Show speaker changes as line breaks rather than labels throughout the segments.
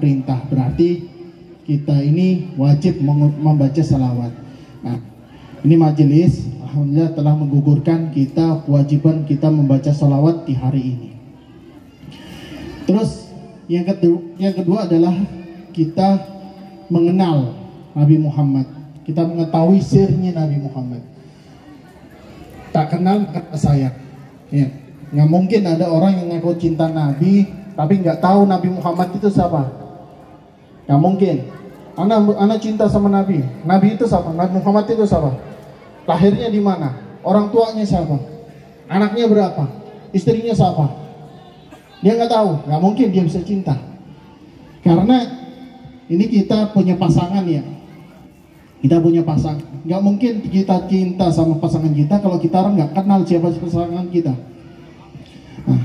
perintah, berarti kita ini wajib membaca salawat. Nah, ini majelis alhamdulillah telah menggugurkan kita kewajiban kita membaca salawat di hari ini. Terus yang kedua adalah kita mengenal Nabi Muhammad. Kita mengetahui sirnya Nabi Muhammad. Tak kenal kata sayang. Ya. Nggak mungkin ada orang yang ngaku cinta Nabi tapi nggak tahu Nabi Muhammad itu siapa. Nggak mungkin. Anak cinta sama Nabi. Nabi itu siapa? Nabi Muhammad itu siapa? Lahirnya di mana? Orang tuanya siapa? Anaknya berapa? Istrinya siapa? Dia nggak tahu. Nggak mungkin dia bisa cinta. Karena ini kita punya pasangan ya. Kita punya pasangan. Nggak mungkin kita cinta sama pasangan kita kalau kita orang nggak kenal siapa pasangan kita. Nah,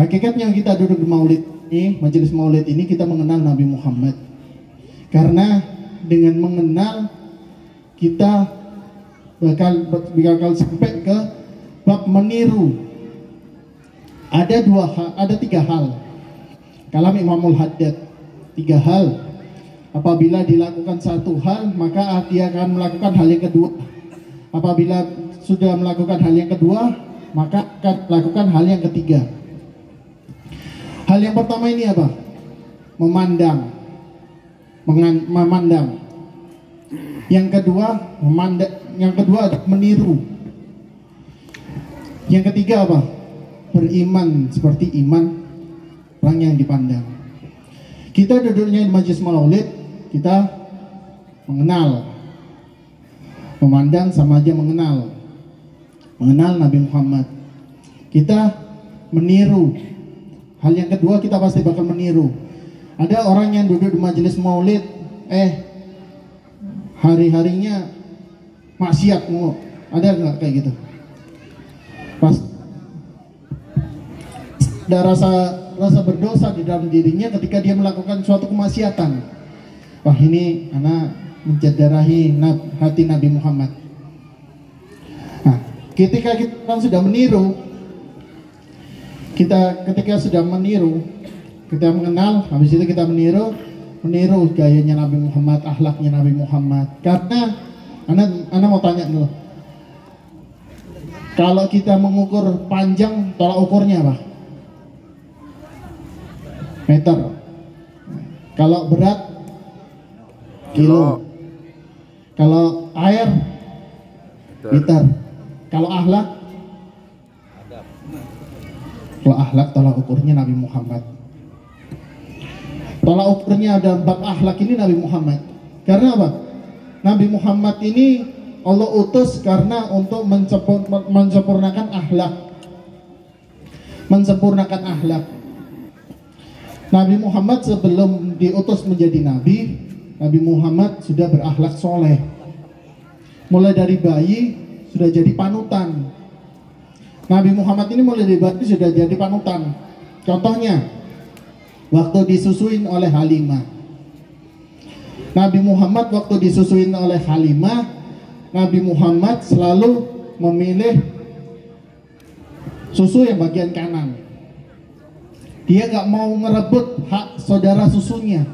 hakikatnya kita duduk di maulid ini, majelis maulid ini, kita mengenal Nabi Muhammad. Karena dengan mengenal kita bakal sampai ke bab meniru. Ada tiga hal. Kalam Imamul Haddad, 3 hal. Apabila dilakukan satu hal, maka dia akan melakukan hal yang kedua. Apabila sudah melakukan hal yang kedua, maka akan melakukan hal yang ketiga. Hal yang pertama ini apa? Memandang. Yang kedua meniru. Yang ketiga apa? Beriman seperti iman orang yang dipandang. Kita duduknya di majelis maulid, kita mengenal. Memandang sama aja mengenal Nabi Muhammad. Kita meniru. Hal yang kedua, kita pasti bakal meniru. Ada orang yang duduk di majelis maulid, hari-harinya maksiat mulu. Ada nggak kayak gitu? Pas ada rasa berdosa di dalam dirinya ketika dia melakukan suatu kemaksiatan. Wah, ini anak mencederai hati Nabi Muhammad. Nah, ketika kita sudah meniru, ketika sudah meniru, kita mengenal, habis itu kita meniru gayanya Nabi Muhammad, akhlaknya Nabi Muhammad. Karena anak mau tanya dulu, kalau kita mengukur panjang, tolak ukurnya apa? Meter. Kalau berat, kilo. Kalau air, liter. Kalau akhlak, tolak ukurnya Nabi Muhammad. Tolak ukurnya ada bab akhlak ini Nabi Muhammad. Karena apa? Nabi Muhammad ini Allah utus karena untuk menyempurnakan akhlak. Nabi Muhammad sebelum diutus menjadi Nabi Muhammad sudah berakhlak soleh. Mulai dari bayi sudah jadi panutan. Nabi Muhammad ini mulai dari bayi sudah jadi panutan. Contohnya, waktu disusuin oleh Halimah. Nabi Muhammad waktu disusuin oleh Halimah, Nabi Muhammad selalu memilih susu yang bagian kanan. Dia gak mau ngerebut hak saudara susunya.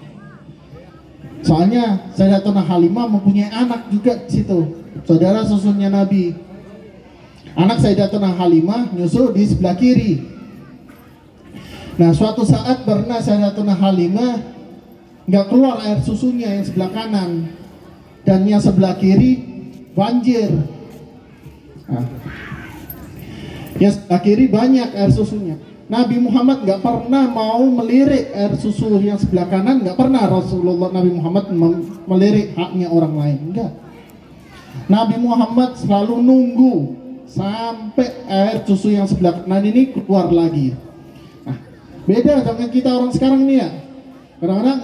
Soalnya Sayyidatuna Halimah mempunyai anak juga di situ, saudara susunya Nabi. Anak Sayyidatuna Halimah nyusu di sebelah kiri. Nah, suatu saat pernah Sayyidatuna Halimah gak keluar air susunya yang sebelah kanan, dan yang sebelah kiri banjir. Nah, yang sebelah kiri banyak air susunya. Nabi Muhammad gak pernah mau melirik air susu yang sebelah kanan. Gak pernah Nabi Muhammad melirik haknya orang lain. Enggak. Nabi Muhammad selalu nunggu sampai air susu yang sebelah kanan ini keluar lagi. Nah, beda dengan kita orang sekarang nih ya. Kadang-kadang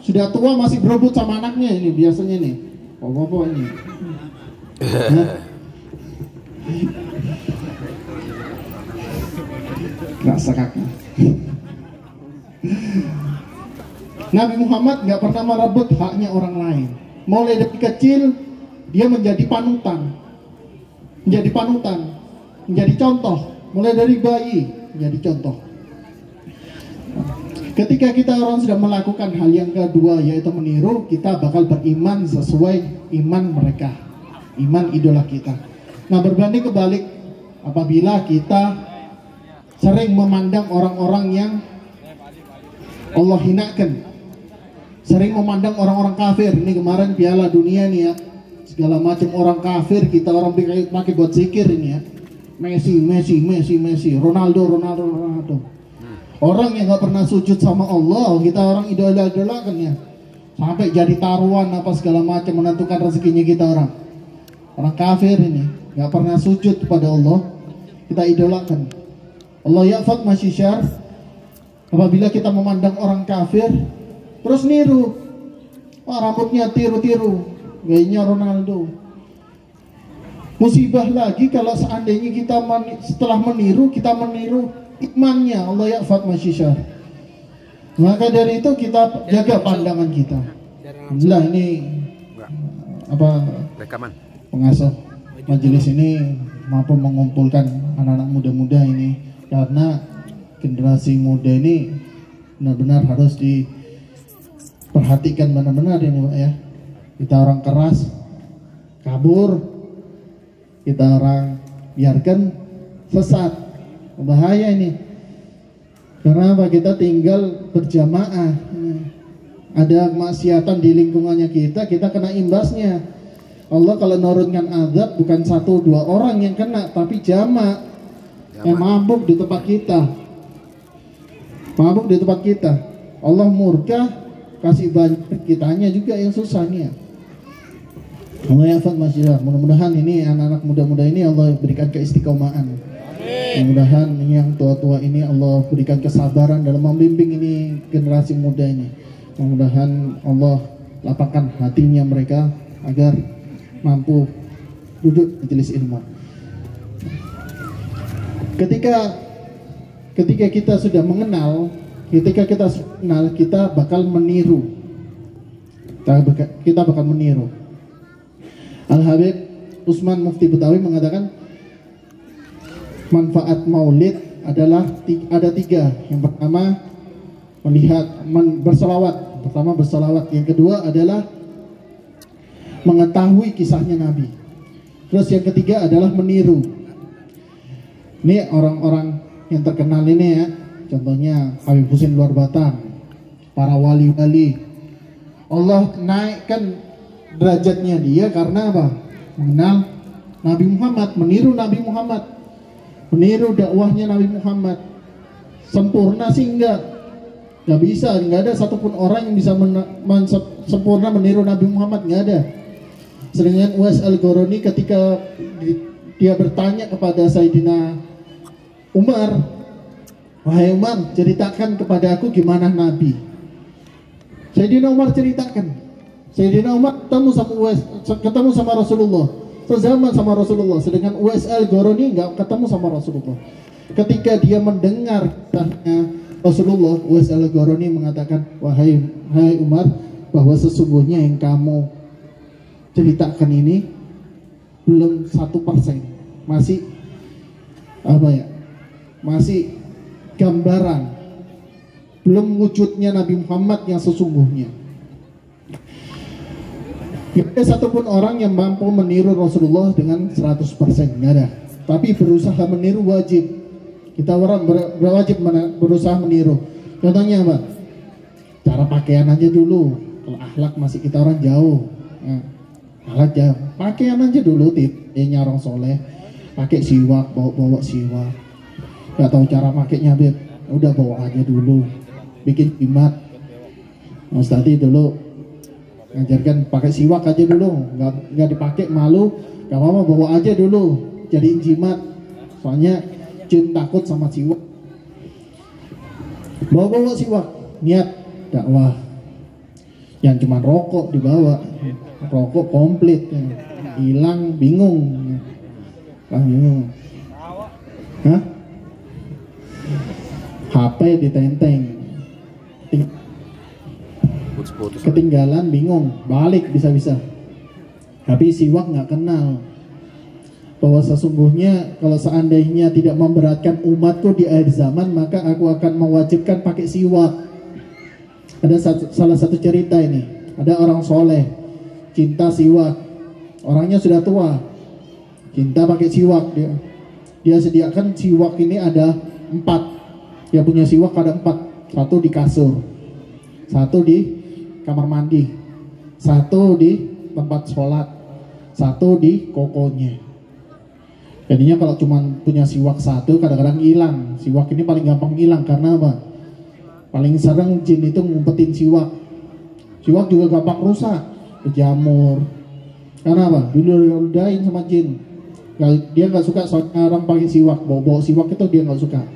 sudah tua masih berebut sama anaknya ini biasanya nih. Bapak-bapak ini. Nggak sekaki. Nabi Muhammad nggak pernah merebut haknya orang lain. Mulai dari kecil dia menjadi panutan, menjadi contoh. Mulai dari bayi menjadi contoh. Ketika kita orang sudah melakukan hal yang kedua, yaitu meniru, kita bakal beriman sesuai iman mereka, iman idola kita. Nah, berbanding kebalik, apabila kita sering memandang orang-orang yang Allah hinakan, sering memandang orang-orang kafir. Ini kemarin Piala Dunia nih ya, segala macam orang kafir kita orang pakai buat zikir ini ya. Messi, Ronaldo. Orang yang nggak pernah sujud sama Allah, kita orang idola-idolakan ya, sampai jadi taruhan apa segala macam, menentukan rezekinya kita orang kafir ini, nggak pernah sujud kepada Allah, kita idolakan. Allah ya'fad masyishar. Apabila kita memandang orang kafir terus niru, rambutnya tiru-tiru gayanya Ronaldo. Musibah lagi kalau seandainya kita setelah meniru, kita meniru imannya. Allah ya'fad masyishar. Maka dari itu kita jaga pandangan kita. Alhamdulillah ini
rekaman
pengasuh majelis ini mampu mengumpulkan anak-anak muda-muda ini, karena generasi muda ini benar-benar harus diperhatikan benar-benar ini Pak ya. Kita orang keras, kabur, kita orang biarkan sesat, bahaya ini. Karena apa? Kita tinggal berjamaah, ada kemaksiatan di lingkungannya kita kena imbasnya. Allah kalau nurunkan azab bukan 1-2 orang yang kena, tapi jamak yang mabuk di tempat kita. Allah murka, kasih banyak, kitanya juga yang susah nih ya. Allah ya'fad masyishar. Mudah-mudahan ini anak-anak muda-muda ini Allah berikan keistiqomahan. Mudah-mudahan yang tua-tua ini Allah berikan kesabaran dalam membimbing ini generasi muda ini. Mudah-mudahan Allah lapangkan hatinya mereka agar mampu duduk majelis ilmu. Ketika kita sudah mengenal, kita bakal meniru. Kita bakal meniru. Al-Habib Utsman Mufti Betawi mengatakan manfaat maulid adalah ada 3. Yang pertama bersalawat. Yang kedua adalah mengetahui kisahnya Nabi. Terus yang ketiga adalah meniru. Ini orang-orang yang terkenal ini ya, contohnya Habib Husin Luar Batang, para wali-wali. Allah naikkan derajatnya dia karena apa? Mengenal Nabi Muhammad, meniru Nabi Muhammad, meniru dakwahnya Nabi Muhammad. Sempurna sih enggak bisa, enggak ada satupun orang yang bisa sempurna meniru Nabi Muhammad, enggak ada. Sedangkan Uwais Al-Qarani ketika dia bertanya kepada Sayyidina Umar, wahai Umar, ceritakan kepada aku gimana Nabi. Sayyidina Umar ceritakan. Sayyidina Umar ketemu sama Rasulullah, sezaman sama Rasulullah. Sedangkan Uwais Al-Qarani nggak ketemu sama Rasulullah. Ketika dia mendengar kisahnya Rasulullah, Uwais Al-Qarani mengatakan, wahai Umar, bahwa sesungguhnya yang kamu ceritakan ini belum 1%, masih masih gambaran, belum wujudnya Nabi Muhammad yang sesungguhnya. Tidak ada satupun orang yang mampu meniru Rasulullah dengan 100%, nggak ada. Tapi berusaha meniru wajib. Kita orang berwajib berusaha meniru. Contohnya apa? Cara pakaian aja dulu. Kalau akhlak masih kita orang jauh. Akhlak jauh. Pakaian aja dulu, nyarong soleh. Pakai siwak, bawa siwak. Gak tahu cara pakainya, Beb. Udah bawa aja dulu. Bikin jimat. Mas tadi dulu ngajarkan pakai siwak aja dulu, nggak dipakai malu, gak apa-apa, bawa aja dulu, jadiin jimat. Soalnya jin takut sama siwak. Bawa siwak, niat dakwah. Yang cuma rokok dibawa, rokok komplit, hilang bingung. Hah? HP ditenteng. Ketinggalan bingung, balik bisa-bisa. Tapi siwak nggak kenal bahwa sesungguhnya kalau seandainya tidak memberatkan umatku di akhir zaman, maka aku akan mewajibkan pakai siwak. Ada salah satu cerita ini, ada orang soleh cinta siwak, orangnya sudah tua, cinta pakai siwak. Dia sediakan siwak ini ada 4. Dia punya siwak ada 4, 1 di kasur, 1 di kamar mandi, 1 di tempat sholat, 1 di kokonya. Jadinya kalau cuma punya siwak 1 kadang-kadang hilang. Siwak ini paling gampang hilang karena apa? Paling sering jin itu ngumpetin siwak. Siwak juga gampang rusak, berjamur. Karena apa? Diludahin sama jin. Dia nggak suka soalnya orang pakai siwak, bau-bau siwak itu dia nggak suka.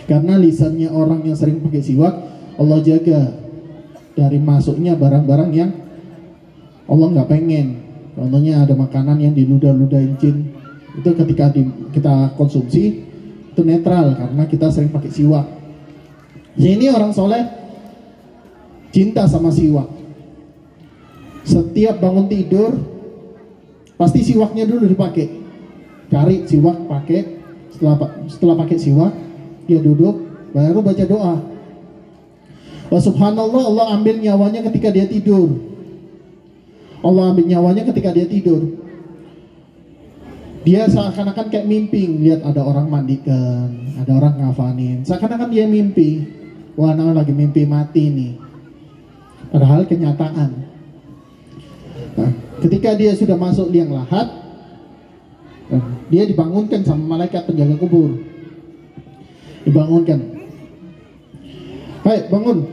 Karena lisannya orang yang sering pakai siwak, Allah jaga dari masuknya barang-barang yang Allah nggak pengen. Contohnya ada makanan yang diludah-ludahin jin, itu ketika kita konsumsi itu netral karena kita sering pakai siwak. Ini orang soleh cinta sama siwak. Setiap bangun tidur pasti siwaknya dulu dipakai. Cari siwak pakai. Setelah pakai siwak dia duduk baru baca doa. Wa subhanallah, Allah ambil nyawanya ketika dia tidur. Allah ambil nyawanya ketika dia tidur. Dia seakan-akan kayak mimpi, lihat ada orang mandikan, ada orang ngafanin. Seakan-akan dia mimpi. Wah, nah lagi mimpi mati nih. Padahal kenyataan. Nah, ketika dia sudah masuk liang lahat, dia dibangunkan sama malaikat penjaga kubur. Dibangunkan. Hai, bangun.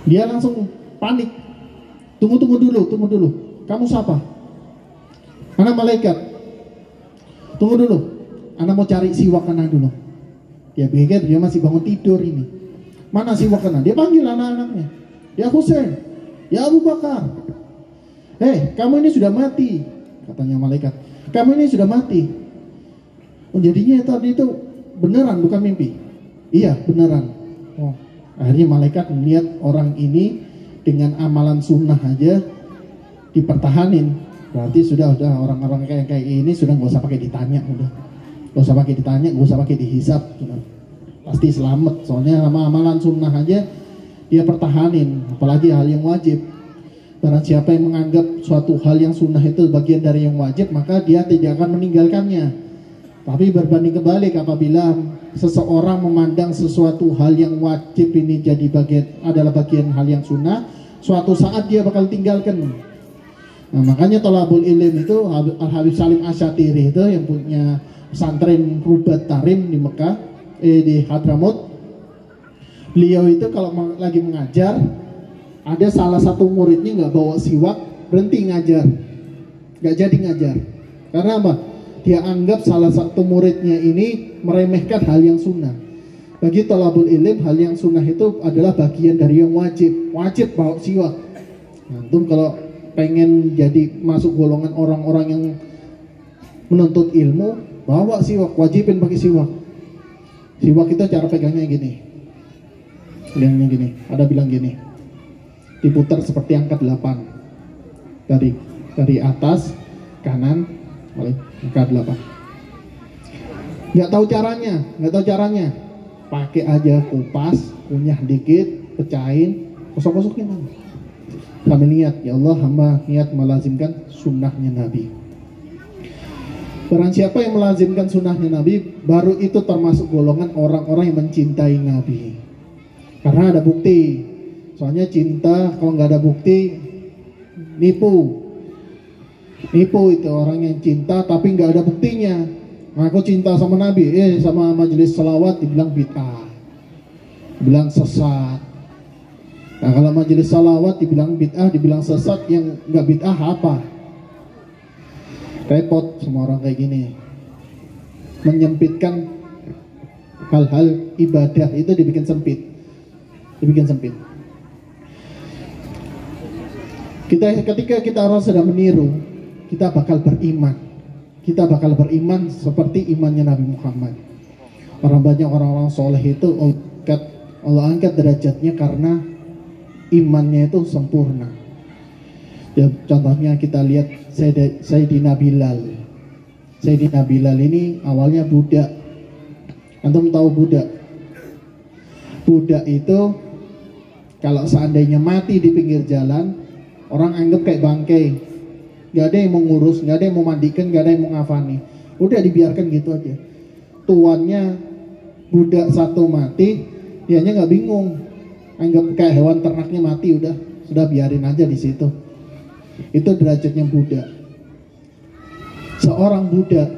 Dia langsung panik. Tunggu dulu. Kamu siapa? Anak malaikat. Tunggu dulu. Anak mau cari siwak anak dulu. Dia pikir dia masih bangun tidur ini. Mana siwak anak? Dia panggil anak-anaknya. Ya Husain, ya Abu Bakar. Kamu ini sudah mati, katanya malaikat. Kamu ini sudah mati. Oh, jadinya tadi itu beneran bukan mimpi. Iya beneran. Oh, akhirnya malaikat melihat orang ini dengan amalan sunnah aja dipertahanin. Berarti sudah orang-orang kayak ini sudah nggak usah pakai ditanya, nggak usah pakai ditanya, nggak usah pakai dihisap, pasti selamat. Soalnya sama amalan sunnah aja dia pertahanin, apalagi hal yang wajib. Barang siapa yang menganggap suatu hal yang sunnah itu bagian dari yang wajib, maka dia tidak akan meninggalkannya. Tapi berbanding kebalik, apabila seseorang memandang sesuatu hal yang wajib ini jadi adalah bagian hal yang sunnah, suatu saat dia bakal tinggalkan. Nah, makanya tolabul ilm itu Al-Habib Salim Asyatiri itu yang punya pesantren Rubat Tarim di Mekah, di Hadramut. Beliau itu kalau lagi mengajar, ada salah satu muridnya nggak bawa siwak, berhenti ngajar, nggak jadi ngajar. Karena apa? Dia anggap salah satu muridnya ini meremehkan hal yang sunnah. Bagi tolabul ilm, hal yang sunnah itu adalah bagian dari yang wajib. Wajib bawa siwak. Nah, itu kalau pengen jadi masuk golongan orang-orang yang menuntut ilmu, bawa siwak, wajibin pakai siwak. Siwak itu cara pegangnya gini. Bilangnya gini, ada bilang gini. Diputar seperti angka 8. Dari atas kanan angka 8. Nggak tahu caranya. Pakai aja kupas, kunyah dikit, pecahin, kosok-kosokin. Sambil niat, ya Allah, hamba niat melazimkan sunnahnya Nabi. Barang siapa yang melazimkan sunnahnya Nabi, baru itu termasuk golongan orang-orang yang mencintai Nabi. Karena ada bukti. Soalnya cinta kalau nggak ada bukti, nipu itu orang yang cinta tapi nggak ada buktinya. Aku cinta sama Nabi, sama majelis salawat dibilang bid'ah, dibilang sesat. Nah, kalau majelis salawat dibilang bid'ah, dibilang sesat, yang nggak bid'ah apa? Repot semua orang kayak gini. Menyempitkan hal-hal ibadah itu dibikin sempit. Ketika kita orang sedang meniru, kita bakal beriman. Kita bakal beriman seperti imannya Nabi Muhammad. Banyak orang-orang soleh itu Allah angkat derajatnya karena imannya itu sempurna. Ya, contohnya kita lihat Sayyidina Bilal. Sayyidina Bilal ini awalnya budak. Antum tahu budak? budak itu kalau seandainya mati di pinggir jalan, orang anggap kayak bangkai, nggak ada yang mau ngurus, nggak ada yang mau mandikan, nggak ada yang mau ngafani, udah dibiarkan gitu aja. Tuannya budak satu mati, dianya nggak bingung, anggap kayak hewan ternaknya mati, sudah biarin aja di situ. Itu derajatnya budak. Seorang budak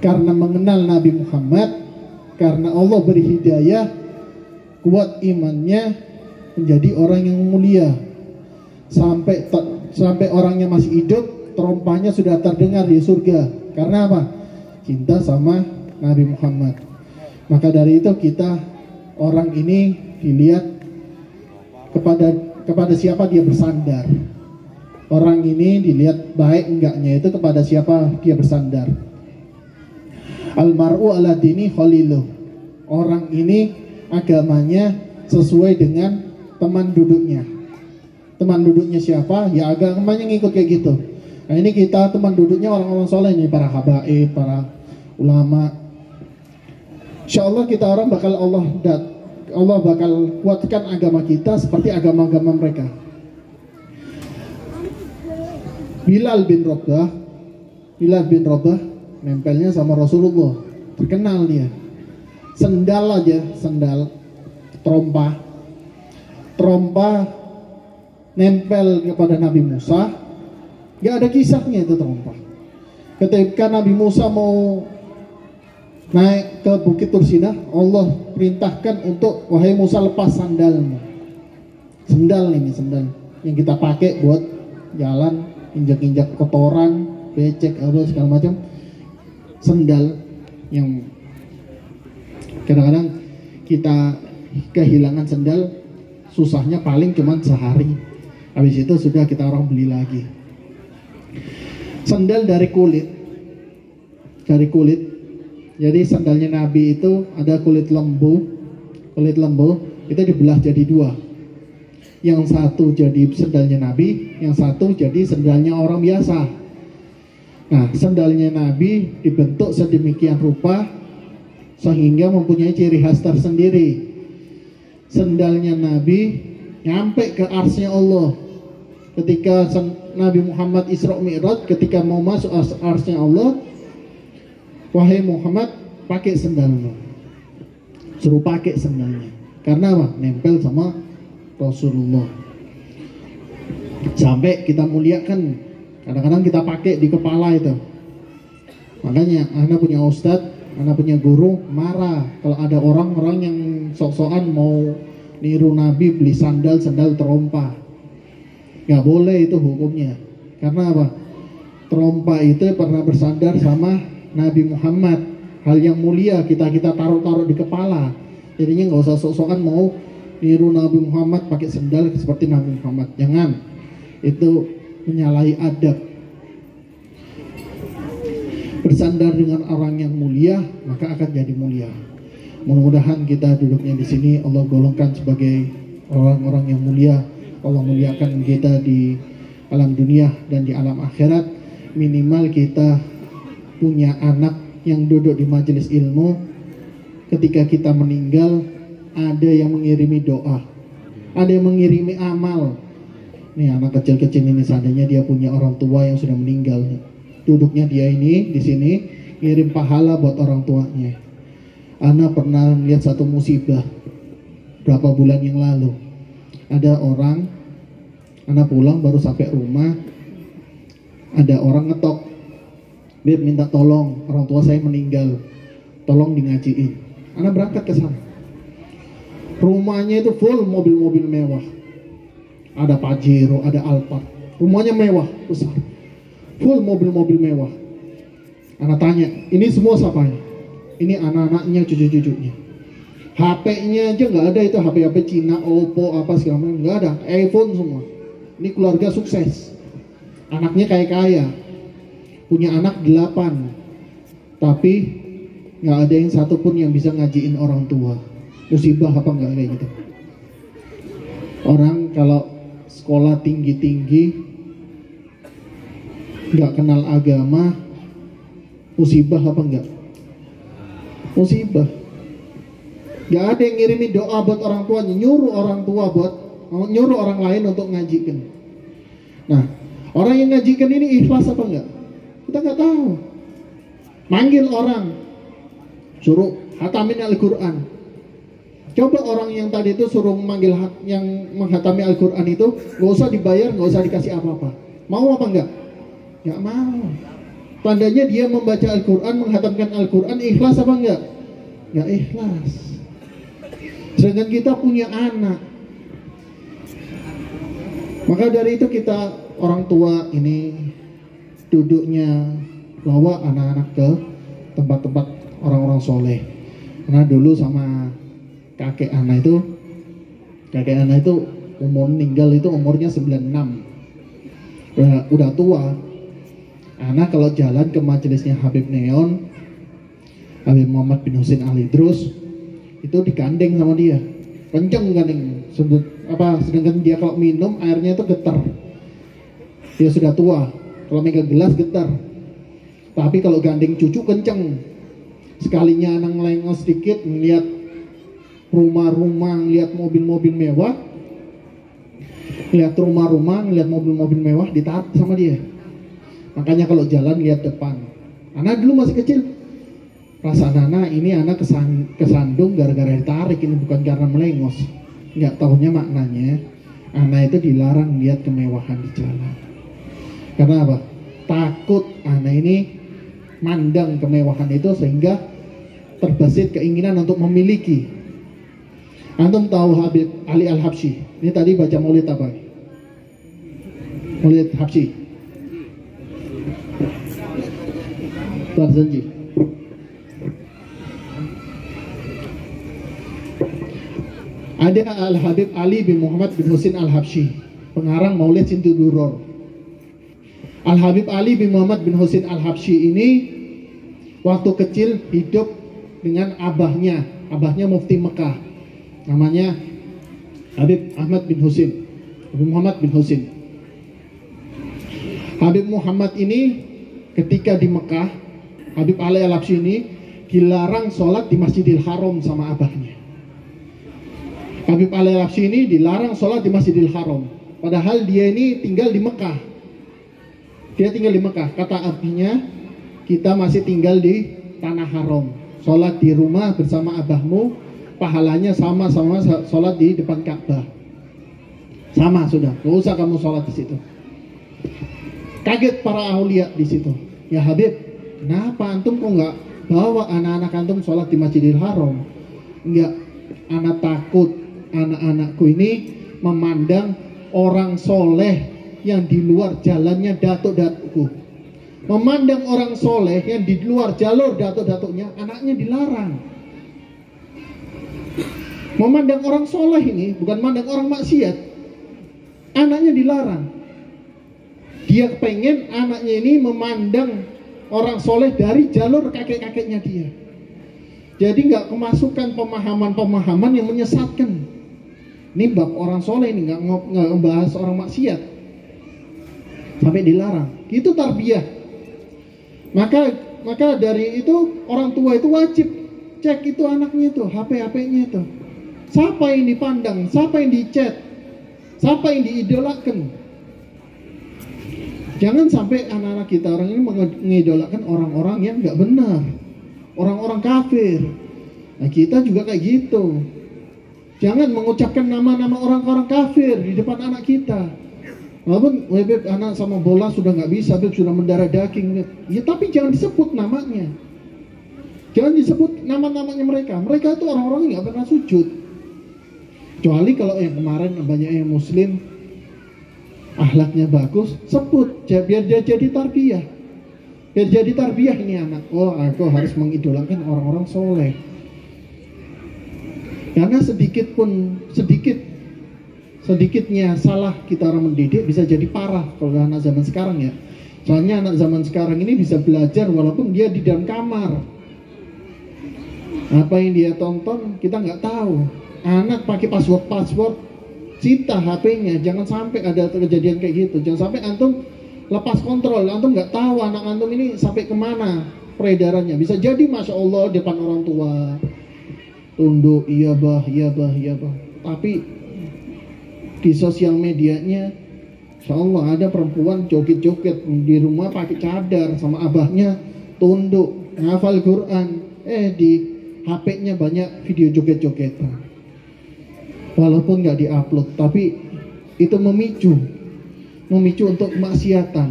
karena mengenal Nabi Muhammad, karena Allah beri hidayah, kuat imannya, menjadi orang yang mulia. Sampai orangnya masih hidup, terompahnya sudah terdengar di surga. Karena apa? Cinta sama Nabi Muhammad. Maka dari itu kita, orang ini dilihat kepada siapa dia bersandar. Orang ini dilihat baik enggaknya itu kepada siapa dia bersandar. Almar'u ala dini khaliluh. Orang ini agamanya sesuai dengan teman duduknya. Teman duduknya siapa? Ya agamanya ngikut kayak gitu. Nah ini kita teman duduknya orang-orang soleh nih, para habaib, para ulama. Insya Allah kita orang bakal Allah bakal kuatkan agama kita seperti agama-agama mereka. Bilal bin Rabah nempelnya sama Rasulullah, terkenal dia. Sendal trompa nempel kepada Nabi Musa, gak ada kisahnya itu trompa. Ketika Nabi Musa mau naik ke Bukit Tursinah, Allah perintahkan untuk, wahai Musa, lepas sandalmu. Sendal yang kita pakai buat jalan, injak-injak kotoran, becek, segala macam. Sendal yang kadang-kadang kita kehilangan sendal, susahnya paling cuma sehari, habis itu sudah kita orang beli lagi. Sendal dari kulit. Jadi sandalnya Nabi itu ada kulit lembu itu dibelah jadi dua. Yang satu jadi sandalnya Nabi, yang satu jadi sandalnya orang biasa. Nah, sandalnya Nabi dibentuk sedemikian rupa sehingga mempunyai ciri khas tersendiri. Sandalnya Nabi nyampe ke arsy Allah. Ketika Nabi Muhammad Isra Mi'raj, ketika mau masuk arsy Allah, wahai Muhammad, pakai sandalmu. Suruh pakai sandalnya. Karena apa? Nempel sama Rasulullah. Sampai kita muliakan, kadang-kadang kita pakai di kepala itu. Makanya anak punya ustadz, anak punya guru marah kalau ada orang-orang yang sok-sokan mau niru Nabi beli sandal terompa. Gak boleh itu hukumnya. Karena apa? Terompa itu pernah bersandar sama Nabi Muhammad. Hal yang mulia kita taruh di kepala. Jadinya nggak usah sok-sokan mau niru Nabi Muhammad pakai sandal seperti Nabi Muhammad. Jangan. Itu menyalahi adab. Bersandar dengan orang yang mulia, maka akan jadi mulia. Mudah-mudahan kita duduknya di sini Allah golongkan sebagai orang-orang yang mulia. Allah muliakan kita di alam dunia dan di alam akhirat. Minimal kita punya anak yang duduk di majelis ilmu. Ketika kita meninggal, ada yang mengirimi doa, ada yang mengirimi amal. Nih anak kecil-kecil ini, seandainya dia punya orang tua yang sudah meninggal, duduknya dia ini di sini ngirim pahala buat orang tuanya. Ana pernah lihat satu musibah berapa bulan yang lalu. Ada orang, Ana pulang baru sampai rumah, ada orang ngetok, dia minta tolong, orang tua saya meninggal, tolong di ngajiin. Ana berangkat ke sana. Rumahnya itu full mobil-mobil mewah. Ada Pajero, ada Alphard. Rumahnya mewah, besar. Full mobil-mobil mewah. Ana tanya, ini semua siapa? Ini anak-anaknya, cucu-cucunya. HP-nya aja nggak ada, itu HP Cina, Oppo, apa segala macam, nggak ada. iPhone semua. Ini keluarga sukses. Anaknya kaya-kaya. Punya anak 8. Tapi nggak ada yang satupun yang bisa ngajiin orang tua. Musibah apa nggak kayak gitu? Orang kalau sekolah tinggi-tinggi nggak kenal agama, musibah apa enggak? Musibah. Gak ada yang ngirimin doa buat orang tuanya, nyuruh orang lain untuk ngajikan. Nah, orang yang ngajikan ini ikhlas apa enggak? Kita nggak tahu. Manggil orang, suruh hatamin Al-Quran. Coba orang yang tadi itu suruh manggil yang menghatami Al-Quran itu, nggak usah dibayar, nggak usah dikasih apa-apa. Mau apa enggak? Nggak mau. Tandanya dia membaca Al-Quran, menghatamkan Al-Quran, ikhlas apa enggak? Nggak ikhlas. Sedangkan kita punya anak. Maka dari itu kita orang tua ini duduknya bawa anak-anak ke tempat-tempat orang-orang soleh. Karena dulu sama kakek anak itu umur meninggal itu umurnya 96. Udah tua. Anak kalau jalan ke majelisnya Habib Neon, Habib Muhammad bin Husin Al Idrus, itu digandeng sama dia, kenceng gandeng. Sedangkan dia kalau minum airnya itu getar. Dia sudah tua, kalau megang gelas getar. Tapi kalau gandeng cucu kenceng. Sekalinya anak ngelengos sedikit, melihat rumah-rumah, lihat mobil-mobil mewah, lihat rumah-rumah, lihat mobil-mobil mewah, ditaat sama dia. Makanya kalau jalan lihat depan. Anak dulu masih kecil, perasaan anak ini anak kesandung gara-gara ditarik, ini bukan karena melengos. Nggak tahunya maknanya anak itu dilarang lihat kemewahan di jalan. Karena apa? Takut anak ini mandang kemewahan itu sehingga terbesit keinginan untuk memiliki. Antum tahu Habib Ali Al-Habsyi? Ini tadi baca maulid apa? Maulid Habsyi. Barzanji. Ada Al-Habib Ali bin Muhammad bin Husin Al-Habsyi, pengarang Maulid Sintuduror. Al-Habib Ali bin Muhammad bin Husin Al-Habsyi ini waktu kecil hidup dengan abahnya mufti Mekah, namanya Habib Ahmad bin Husin, Habib Muhammad bin Husin. Habib Muhammad ini ketika di Mekah, Habib Ali Al-Habsyi ini dilarang sholat di Masjidil Haram sama abahnya. Habib Ali Al-Habsyi ini dilarang sholat di Masjidil Haram, padahal dia ini tinggal di Mekah. Dia tinggal di Mekah. Kata abahnya, kita masih tinggal di tanah haram. Sholat di rumah bersama abahmu, pahalanya sama-sama sholat di depan Ka'bah. Sama sudah, gak usah kamu sholat di situ. Kaget para aulia di situ. Ya Habib, kenapa antum kok nggak bawa anak-anak antum sholat di Masjidil Haram? Enggak, anak takut anak-anakku ini memandang orang soleh yang di luar jalannya datuk-datukku. Memandang orang soleh yang di luar jalur datuk-datuknya, anaknya dilarang. Memandang orang soleh ini bukan memandang orang maksiat, anaknya dilarang. Dia pengen anaknya ini memandang orang soleh dari jalur kakek-kakeknya dia. Jadi nggak kemasukan pemahaman-pemahaman yang menyesatkan. Ini bab orang soleh ini nggak ngebahas orang maksiat. Sampai dilarang. Itu tarbiyah. Maka dari itu orang tua itu wajib cek itu anaknya itu, HP-nya itu. Siapa yang dipandang, siapa yang dicet, siapa yang diidolakan. Jangan sampai anak-anak kita orang ini mengidolakan orang-orang yang nggak benar, orang-orang kafir. Nah kita juga kayak gitu. Jangan mengucapkan nama-nama orang-orang kafir di depan anak kita. Walaupun Beb anak sama bola sudah nggak bisa, Beb sudah mendarah daging, ya tapi jangan disebut namanya, jangan disebut nama-namanya mereka. Mereka itu orang-orang yang nggak pernah sujud. Kecuali kalau yang kemarin banyak yang muslim, akhlaknya bagus, sebut biar dia jadi tarbiyah, biar jadi tarbiyah ini anak. Oh aku harus mengidolakan orang-orang soleh. Karena sedikitnya salah kita orang mendidik bisa jadi parah kalau anak zaman sekarang ya. Soalnya anak zaman sekarang ini bisa belajar walaupun dia di dalam kamar. Apa yang dia tonton kita nggak tahu. Anak pakai password, cita HP-nya. Jangan sampai ada kejadian kayak gitu. Jangan sampai antum lepas kontrol. Antum nggak tahu anak antum ini sampai kemana peredarannya. Bisa jadi masya Allah depan orang tua. tunduk, iya bah, iya bah, iya bah. Tapi di sosial medianya, insya Allah ada perempuan joget-joget di rumah pakai cadar sama abahnya tunduk, ngafal Quran. Di HP-nya banyak video joget-jogetan. Walaupun nggak diupload, tapi itu memicu untuk kemaksiatan.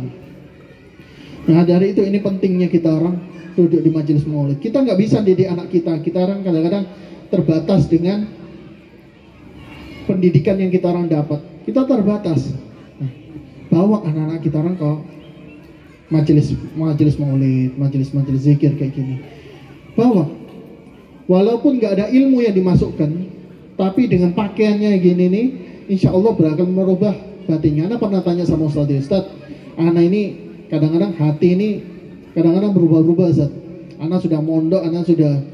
Nah dari itu ini pentingnya kita orang duduk di majelis maulid. Kita nggak bisa didik anak kita. Kita orang kadang-kadang terbatas dengan pendidikan yang kita orang dapat. Kita terbatas. Nah, bawa anak-anak kita orang ke majelis maulid, majelis zikir kayak gini. Bawa. Walaupun nggak ada ilmu yang dimasukkan, tapi dengan pakaiannya gini nih, insya Allah akan merubah batinnya. Ana pernah tanya sama Ustaz, Ana ini kadang-kadang hati ini kadang-kadang berubah-ubah, Ustaz. Ana sudah mondok, Ana sudah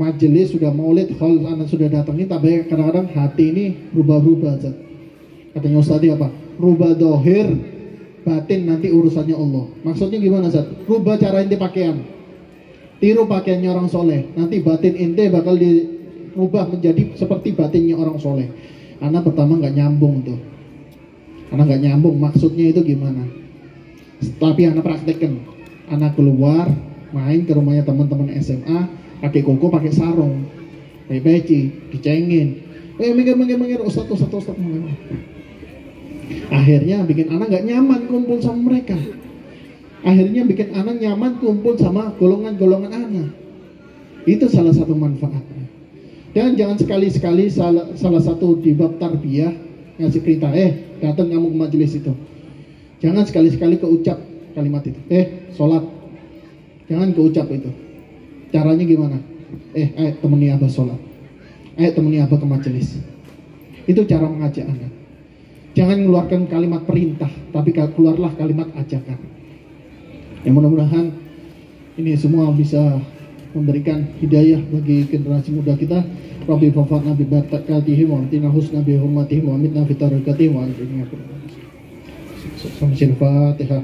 majelis, sudah maulid, hal Ana sudah datangin, tapi kadang-kadang hati ini berubah-ubah, Ustaz. Katanya Ustaz apa? Rubah dohir, batin nanti urusannya Allah. Maksudnya gimana, Ustaz? Rubah cara inti pakaian, tiru pakaiannya orang soleh, nanti batin inti bakal dirubah menjadi seperti batinnya orang soleh. Ana pertama nggak nyambung tuh. Ana nggak nyambung maksudnya itu gimana. Tapi Ana praktekkan. Ana keluar main ke rumahnya teman-teman SMA, pakai koko, pakai sarung, pakai peci, dicengin. Minggir, Ustaz. Akhirnya bikin Ana nggak nyaman kumpul sama mereka. Akhirnya bikin Ana nyaman kumpul sama golongan-golongan Ana. Itu salah satu manfaatnya. Dan jangan sekali-sekali salah satu di bab tarbiyah ngasih perintah, datang kamu ke majelis itu. Jangan sekali-sekali keucap kalimat itu. Sholat. Jangan keucap itu. Caranya gimana? Ayo temani abah sholat. Ayo temani abah ke majelis. Itu cara mengajak Anda. Jangan mengeluarkan kalimat perintah, tapi keluarlah kalimat ajakan. Ya mudah-mudahan ini semua bisa memberikan hidayah bagi generasi muda kita. Rabbi fa'fa'na bi barakatihim wa amtina husna bi hurmatihim wa amitna fi tarakatihim wa antina. Sampai Fatihah.